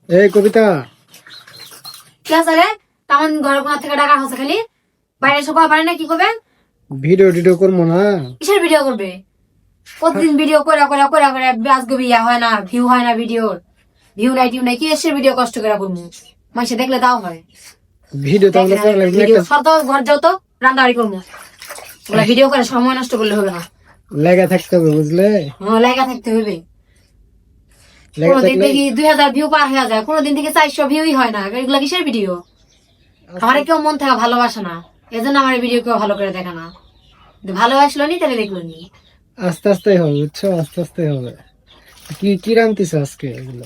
এই কবিতা কি আছে রে? তেমন ঘরের কোনা থেকে ডাকা হচ্ছে খালি বাইরে এসে পারে না কি করবে? ভিডিও টিডিও করবো না। কিসের ভিডিও করবে? প্রতিদিন ভিডিও করে করে করে করে আজকে বিয়া হয় না, ভিউ হয় না ভিডিওর, ভিউ নাই টিউ নাই, কি এসের ভিডিও কষ্ট করে করবো? মানুষে দেখলে তাও হয়। ভিডিও তো আমরা করা লাগবে ভিডিও একটা সর তো, ঘর যাও তো, রান্নাবাড়ি করবো। ওগুলা ভিডিও করে সময় নষ্ট করলে হবে না। লেগে থাকতে হবে বুঝলে। লেগা থাকতে হবে। লেগে কোনদিন থাকলে দেখি 2000 ভিউ পার হয়ে যায়, কোনদিন থেকে 400 ভিউই হয় না। এগুলা কিসের ভিডিও? আমার কেউ মন থেকে ভালোবাসে না, এজন্য আমার ভিডিও কেউ ভালো করে দেখে না। ভালোবাসলো নি তাহলে দেখলো নি। আস্তে আস্তে হবে বুঝছো, আস্তে আস্তে হবে। কি কি রান্তিছো আজকে এগুলো?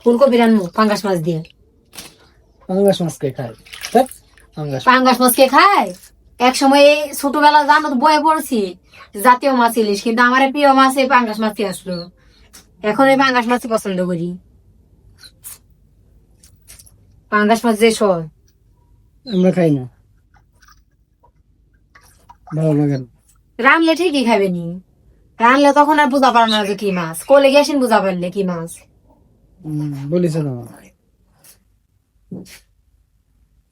ফুলকপি রান্নু পাঙ্গাস মাছ দিয়ে। পাঙ্গাস মাছ কে খায়? ধ্যাৎ, পাঙ্গাস পাঙ্গাস মাছ কে খায়? এক সময় ছোটবেলা জানো তো বয়ে পড়ছি জাতীয় মাছ ইলিশ, কিন্তু আমার প্রিয় মাছ এই পাঙ্গাস মাছই আসলো। এখন এই পাঙ্গাস মাছই পছন্দ করি। পাঙ্গাস মাছ যে সয় আমরা খাই না, ভালো লাগে না। রানলে ঠিকই খাবে নি, রানলে তখন আর বুঝা পারে না যে কি মাছ, কোলে গেছেন বুঝা পারলে কি মাছ। বলিস না।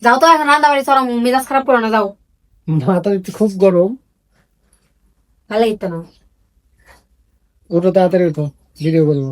যাও তো এখন রান্না বাড়ি চরম মেজাজ খারাপ করো না, যাও। মাথা খুব গরম। ভালো লাগতো না। ওটা তাড়াতাড়ি উঠো, ভিডিও করবো।